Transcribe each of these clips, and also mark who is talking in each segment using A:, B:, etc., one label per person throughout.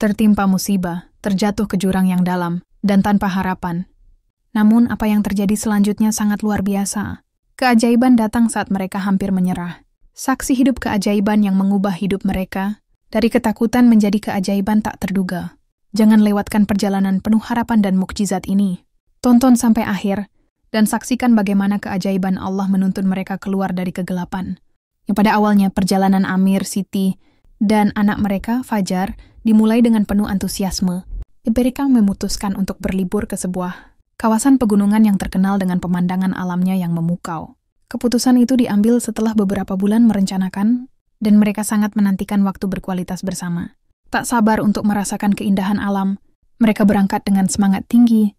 A: tertimpa musibah, terjatuh ke jurang yang dalam, dan tanpa harapan. Namun apa yang terjadi selanjutnya sangat luar biasa. Keajaiban datang saat mereka hampir menyerah. Saksi hidup keajaiban yang mengubah hidup mereka, dari ketakutan menjadi keajaiban tak terduga. Jangan lewatkan perjalanan penuh harapan dan mukjizat ini. Tonton sampai akhir, dan saksikan bagaimana keajaiban Allah menuntun mereka keluar dari kegelapan. Yang pada awalnya perjalanan Amir, Siti, dan anak mereka, Fajar, dimulai dengan penuh antusiasme. Mereka memutuskan untuk berlibur ke sebuah kawasan pegunungan yang terkenal dengan pemandangan alamnya yang memukau. Keputusan itu diambil setelah beberapa bulan merencanakan, dan mereka sangat menantikan waktu berkualitas bersama. Tak sabar untuk merasakan keindahan alam, mereka berangkat dengan semangat tinggi,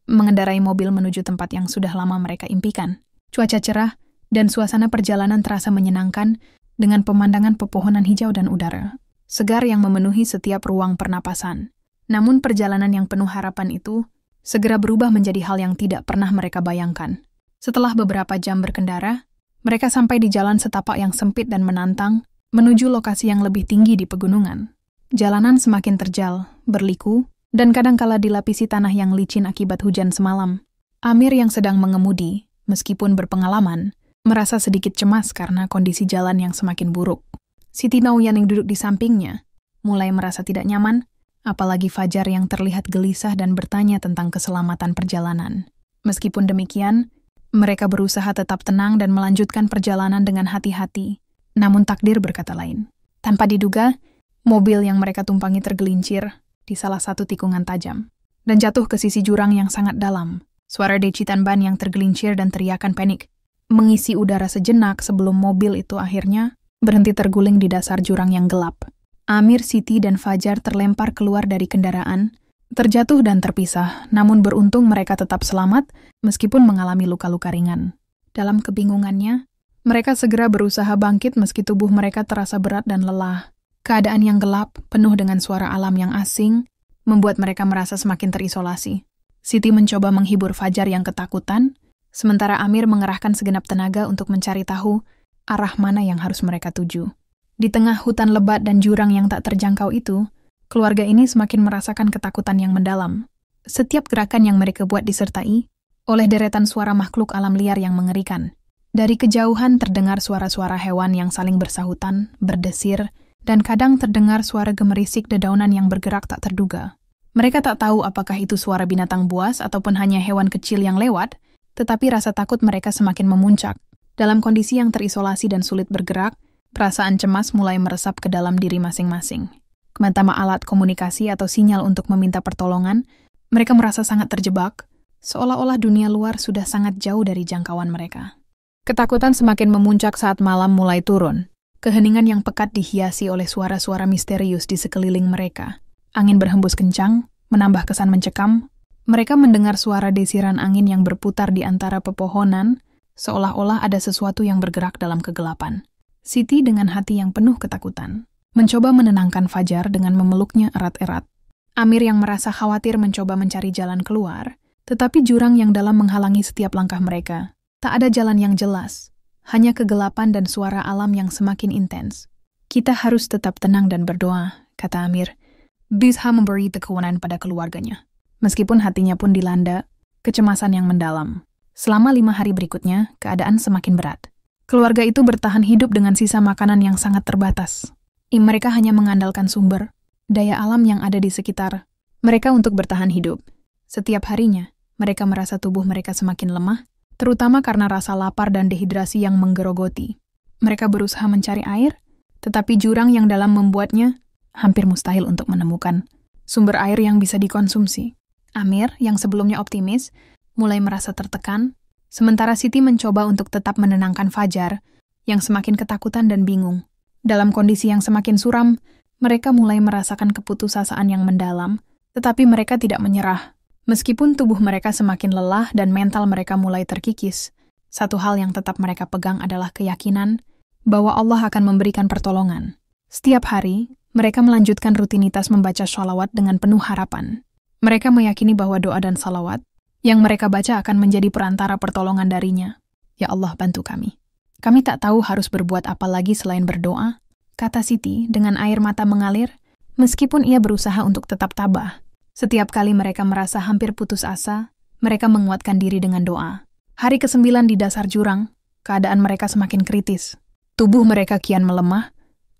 A: mengendarai mobil menuju tempat yang sudah lama mereka impikan. Cuaca cerah, dan suasana perjalanan terasa menyenangkan dengan pemandangan pepohonan hijau dan udara segar yang memenuhi setiap ruang pernapasan. Namun perjalanan yang penuh harapan itu segera berubah menjadi hal yang tidak pernah mereka bayangkan. Setelah beberapa jam berkendara, mereka sampai di jalan setapak yang sempit dan menantang menuju lokasi yang lebih tinggi di pegunungan. Jalanan semakin terjal, berliku, dan kadangkala dilapisi tanah yang licin akibat hujan semalam. Amir yang sedang mengemudi, meskipun berpengalaman, merasa sedikit cemas karena kondisi jalan yang semakin buruk. Siti Nauyan yang duduk di sampingnya mulai merasa tidak nyaman, apalagi Fajar yang terlihat gelisah dan bertanya tentang keselamatan perjalanan. Meskipun demikian, mereka berusaha tetap tenang dan melanjutkan perjalanan dengan hati-hati. Namun takdir berkata lain. Tanpa diduga, mobil yang mereka tumpangi tergelincir di salah satu tikungan tajam dan jatuh ke sisi jurang yang sangat dalam. Suara decitan ban yang tergelincir dan teriakan panik mengisi udara sejenak sebelum mobil itu akhirnya berhenti terguling di dasar jurang yang gelap. Amir, Siti, dan Fajar terlempar keluar dari kendaraan, terjatuh dan terpisah, namun beruntung mereka tetap selamat meskipun mengalami luka-luka ringan. Dalam kebingungannya, mereka segera berusaha bangkit meski tubuh mereka terasa berat dan lelah. Keadaan yang gelap, penuh dengan suara alam yang asing, membuat mereka merasa semakin terisolasi. Siti mencoba menghibur Fajar yang ketakutan, sementara Amir mengerahkan segenap tenaga untuk mencari tahu arah mana yang harus mereka tuju. Di tengah hutan lebat dan jurang yang tak terjangkau itu, keluarga ini semakin merasakan ketakutan yang mendalam. Setiap gerakan yang mereka buat disertai oleh deretan suara makhluk alam liar yang mengerikan. Dari kejauhan terdengar suara-suara hewan yang saling bersahutan, berdesir, dan kadang terdengar suara gemerisik dedaunan yang bergerak tak terduga. Mereka tak tahu apakah itu suara binatang buas ataupun hanya hewan kecil yang lewat, tetapi rasa takut mereka semakin memuncak. Dalam kondisi yang terisolasi dan sulit bergerak, perasaan cemas mulai meresap ke dalam diri masing-masing. Tanpa alat komunikasi atau sinyal untuk meminta pertolongan, mereka merasa sangat terjebak, seolah-olah dunia luar sudah sangat jauh dari jangkauan mereka. Ketakutan semakin memuncak saat malam mulai turun. Keheningan yang pekat dihiasi oleh suara-suara misterius di sekeliling mereka. Angin berhembus kencang, menambah kesan mencekam. Mereka mendengar suara desiran angin yang berputar di antara pepohonan, seolah-olah ada sesuatu yang bergerak dalam kegelapan. Siti dengan hati yang penuh ketakutan mencoba menenangkan Fajar dengan memeluknya erat-erat. Amir yang merasa khawatir mencoba mencari jalan keluar, tetapi jurang yang dalam menghalangi setiap langkah mereka. Tak ada jalan yang jelas, hanya kegelapan dan suara alam yang semakin intens. Kita harus tetap tenang dan berdoa, kata Amir. Bisa memberi kekuatan pada keluarganya. Meskipun hatinya pun dilanda kecemasan yang mendalam. Selama 5 hari berikutnya, keadaan semakin berat. Keluarga itu bertahan hidup dengan sisa makanan yang sangat terbatas. Mereka hanya mengandalkan sumber, daya alam yang ada di sekitar mereka untuk bertahan hidup. Setiap harinya, mereka merasa tubuh mereka semakin lemah, terutama karena rasa lapar dan dehidrasi yang menggerogoti. Mereka berusaha mencari air, tetapi jurang yang dalam membuatnya hampir mustahil untuk menemukan sumber air yang bisa dikonsumsi. Amir, yang sebelumnya optimis, mulai merasa tertekan, sementara Siti mencoba untuk tetap menenangkan Fajar, yang semakin ketakutan dan bingung. Dalam kondisi yang semakin suram, mereka mulai merasakan keputusasaan yang mendalam, tetapi mereka tidak menyerah. Meskipun tubuh mereka semakin lelah dan mental mereka mulai terkikis, satu hal yang tetap mereka pegang adalah keyakinan bahwa Allah akan memberikan pertolongan. Setiap hari, mereka melanjutkan rutinitas membaca sholawat dengan penuh harapan. Mereka meyakini bahwa doa dan salawat yang mereka baca akan menjadi perantara pertolongan darinya. Ya Allah, bantu kami. Kami tak tahu harus berbuat apa lagi selain berdoa, kata Siti dengan air mata mengalir Meskipun ia berusaha untuk tetap tabah, setiap kali mereka merasa hampir putus asa, mereka menguatkan diri dengan doa. Hari ke-9 di dasar jurang, keadaan mereka semakin kritis. Tubuh mereka kian melemah,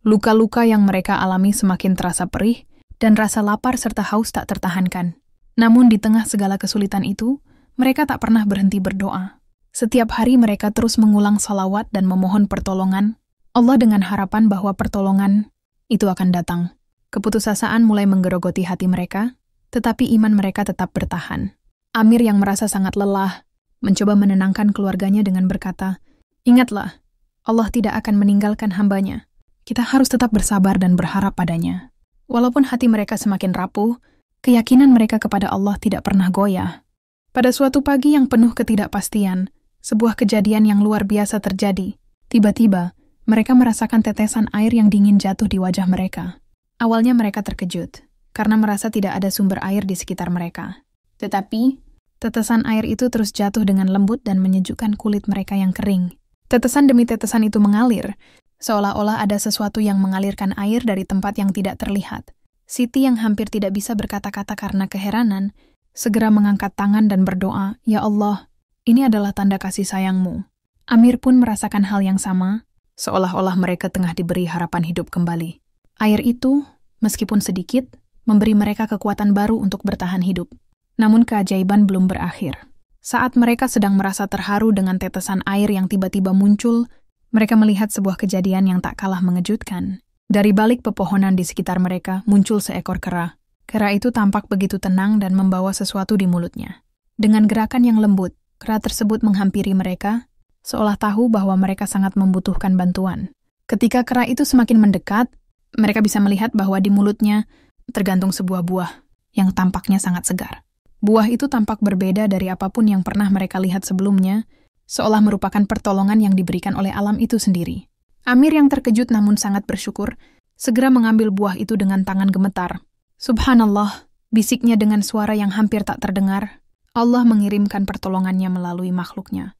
A: luka-luka yang mereka alami semakin terasa perih, dan rasa lapar serta haus tak tertahankan. Namun di tengah segala kesulitan itu, mereka tak pernah berhenti berdoa. Setiap hari mereka terus mengulang salawat dan memohon pertolongan Allah dengan harapan bahwa pertolongan itu akan datang. Keputusasaan mulai menggerogoti hati mereka, tetapi iman mereka tetap bertahan. Amir yang merasa sangat lelah, mencoba menenangkan keluarganya dengan berkata, "Ingatlah, Allah tidak akan meninggalkan hambanya. Kita harus tetap bersabar dan berharap padanya." Walaupun hati mereka semakin rapuh, keyakinan mereka kepada Allah tidak pernah goyah. Pada suatu pagi yang penuh ketidakpastian, sebuah kejadian yang luar biasa terjadi. Tiba-tiba, mereka merasakan tetesan air yang dingin jatuh di wajah mereka. Awalnya mereka terkejut, karena merasa tidak ada sumber air di sekitar mereka. Tetapi, tetesan air itu terus jatuh dengan lembut dan menyejukkan kulit mereka yang kering. Tetesan demi tetesan itu mengalir, seolah-olah ada sesuatu yang mengalirkan air dari tempat yang tidak terlihat. Siti yang hampir tidak bisa berkata-kata karena keheranan, segera mengangkat tangan dan berdoa, "Ya Allah, ini adalah tanda kasih sayang-Mu." Amir pun merasakan hal yang sama, seolah-olah mereka tengah diberi harapan hidup kembali. Air itu, meskipun sedikit, memberi mereka kekuatan baru untuk bertahan hidup. Namun keajaiban belum berakhir. Saat mereka sedang merasa terharu dengan tetesan air yang tiba-tiba muncul, mereka melihat sebuah kejadian yang tak kalah mengejutkan. Dari balik pepohonan di sekitar mereka muncul seekor kera. Kera itu tampak begitu tenang dan membawa sesuatu di mulutnya. Dengan gerakan yang lembut, kera tersebut menghampiri mereka, seolah tahu bahwa mereka sangat membutuhkan bantuan. Ketika kera itu semakin mendekat, mereka bisa melihat bahwa di mulutnya tergantung sebuah buah yang tampaknya sangat segar. Buah itu tampak berbeda dari apapun yang pernah mereka lihat sebelumnya, seolah merupakan pertolongan yang diberikan oleh alam itu sendiri. Amir yang terkejut namun sangat bersyukur, segera mengambil buah itu dengan tangan gemetar. "Subhanallah," bisiknya dengan suara yang hampir tak terdengar. Allah mengirimkan pertolongannya melalui makhluknya.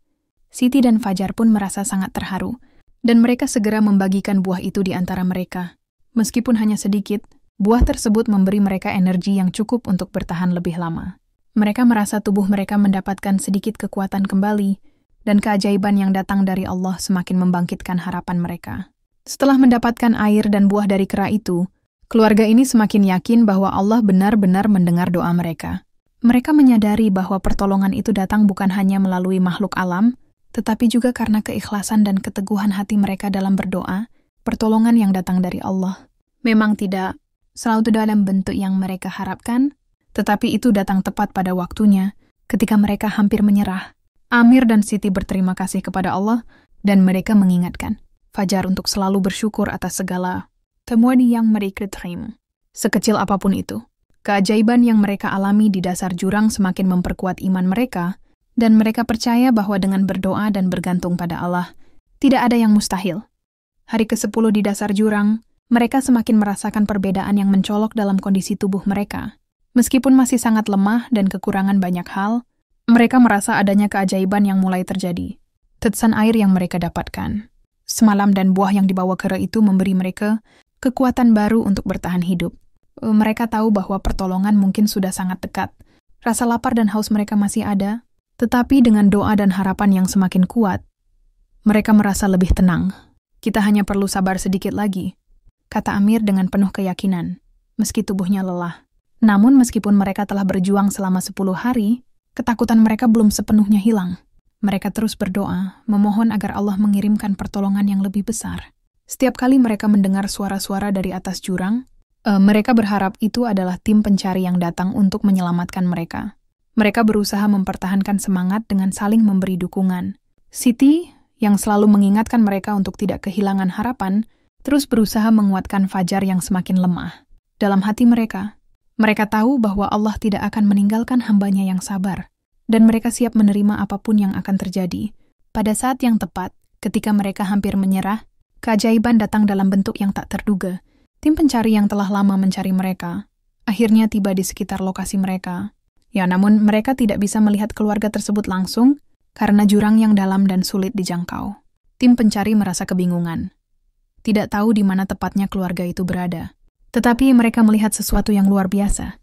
A: Siti dan Fajar pun merasa sangat terharu, dan mereka segera membagikan buah itu di antara mereka. Meskipun hanya sedikit, buah tersebut memberi mereka energi yang cukup untuk bertahan lebih lama. Mereka merasa tubuh mereka mendapatkan sedikit kekuatan kembali, dan keajaiban yang datang dari Allah semakin membangkitkan harapan mereka. Setelah mendapatkan air dan buah dari kera itu, keluarga ini semakin yakin bahwa Allah benar-benar mendengar doa mereka. Mereka menyadari bahwa pertolongan itu datang bukan hanya melalui makhluk alam, tetapi juga karena keikhlasan dan keteguhan hati mereka dalam berdoa. Pertolongan yang datang dari Allah memang tidak selalu dalam bentuk yang mereka harapkan, tetapi itu datang tepat pada waktunya ketika mereka hampir menyerah. Amir dan Siti berterima kasih kepada Allah, dan mereka mengingatkan Fajar untuk selalu bersyukur atas segala temuan yang mereka terima. Sekecil apapun itu, keajaiban yang mereka alami di dasar jurang semakin memperkuat iman mereka, dan mereka percaya bahwa dengan berdoa dan bergantung pada Allah, tidak ada yang mustahil. Hari ke-10 di dasar jurang, mereka semakin merasakan perbedaan yang mencolok dalam kondisi tubuh mereka. Meskipun masih sangat lemah dan kekurangan banyak hal, mereka merasa adanya keajaiban yang mulai terjadi. Tetesan air yang mereka dapatkan semalam dan buah yang dibawa kera itu memberi mereka kekuatan baru untuk bertahan hidup. Mereka tahu bahwa pertolongan mungkin sudah sangat dekat. Rasa lapar dan haus mereka masih ada, tetapi dengan doa dan harapan yang semakin kuat, mereka merasa lebih tenang. "Kita hanya perlu sabar sedikit lagi," kata Amir dengan penuh keyakinan, meski tubuhnya lelah. Namun meskipun mereka telah berjuang selama 10 hari, ketakutan mereka belum sepenuhnya hilang. Mereka terus berdoa, memohon agar Allah mengirimkan pertolongan yang lebih besar. Setiap kali mereka mendengar suara-suara dari atas jurang, mereka berharap itu adalah tim pencari yang datang untuk menyelamatkan mereka. Mereka berusaha mempertahankan semangat dengan saling memberi dukungan. Siti, yang selalu mengingatkan mereka untuk tidak kehilangan harapan, terus berusaha menguatkan Fajar yang semakin lemah. Dalam hati mereka tahu bahwa Allah tidak akan meninggalkan hambanya yang sabar, dan mereka siap menerima apapun yang akan terjadi. Pada saat yang tepat, ketika mereka hampir menyerah, keajaiban datang dalam bentuk yang tak terduga. Tim pencari yang telah lama mencari mereka akhirnya tiba di sekitar lokasi mereka. Ya, namun mereka tidak bisa melihat keluarga tersebut langsung karena jurang yang dalam dan sulit dijangkau. Tim pencari merasa kebingungan. Tidak tahu di mana tepatnya keluarga itu berada. Tetapi mereka melihat sesuatu yang luar biasa.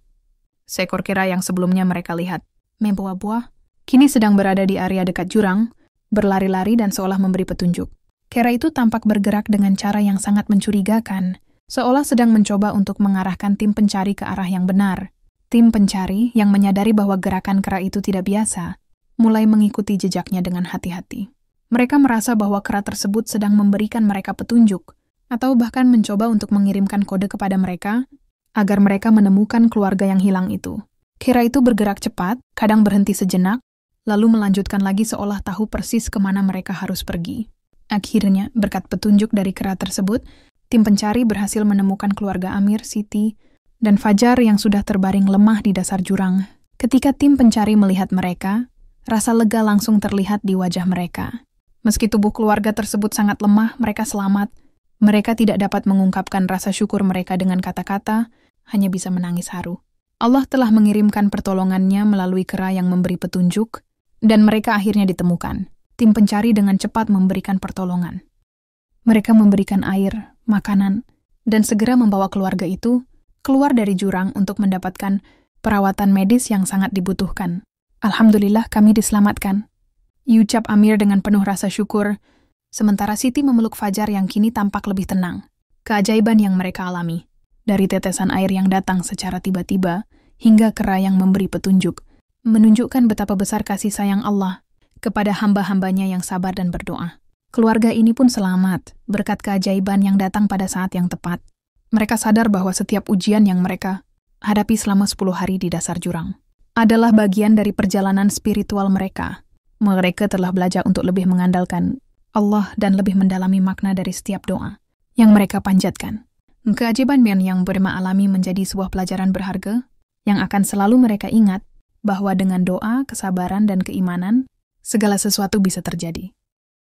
A: Seekor kera yang sebelumnya mereka lihat membawa buah, kini sedang berada di area dekat jurang, berlari-lari dan seolah memberi petunjuk. Kera itu tampak bergerak dengan cara yang sangat mencurigakan, seolah sedang mencoba untuk mengarahkan tim pencari ke arah yang benar. Tim pencari yang menyadari bahwa gerakan kera itu tidak biasa, mulai mengikuti jejaknya dengan hati-hati. Mereka merasa bahwa kera tersebut sedang memberikan mereka petunjuk, atau bahkan mencoba untuk mengirimkan kode kepada mereka, agar mereka menemukan keluarga yang hilang itu. Kera itu bergerak cepat, kadang berhenti sejenak, lalu melanjutkan lagi seolah tahu persis kemana mereka harus pergi. Akhirnya, berkat petunjuk dari kera tersebut, tim pencari berhasil menemukan keluarga Amir, Siti, dan Fajar yang sudah terbaring lemah di dasar jurang. Ketika tim pencari melihat mereka, rasa lega langsung terlihat di wajah mereka. Meski tubuh keluarga tersebut sangat lemah, mereka selamat. Mereka tidak dapat mengungkapkan rasa syukur mereka dengan kata-kata, hanya bisa menangis haru. Allah telah mengirimkan pertolongannya melalui kera yang memberi petunjuk, dan mereka akhirnya ditemukan. Tim pencari dengan cepat memberikan pertolongan. Mereka memberikan air, makanan, dan segera membawa keluarga itu keluar dari jurang untuk mendapatkan perawatan medis yang sangat dibutuhkan. Alhamdulillah kami diselamatkan, ucap Amir dengan penuh rasa syukur, sementara Siti memeluk Fajar yang kini tampak lebih tenang. Keajaiban yang mereka alami, dari tetesan air yang datang secara tiba-tiba hingga kera yang memberi petunjuk, menunjukkan betapa besar kasih sayang Allah kepada hamba-hambanya yang sabar dan berdoa. Keluarga ini pun selamat berkat keajaiban yang datang pada saat yang tepat. Mereka sadar bahwa setiap ujian yang mereka hadapi selama 10 hari di dasar jurang adalah bagian dari perjalanan spiritual mereka. Mereka telah belajar untuk lebih mengandalkan Allah dan lebih mendalami makna dari setiap doa yang mereka panjatkan. Keajaiban yang mereka alami menjadi sebuah pelajaran berharga yang akan selalu mereka ingat bahwa dengan doa, kesabaran, dan keimanan, segala sesuatu bisa terjadi.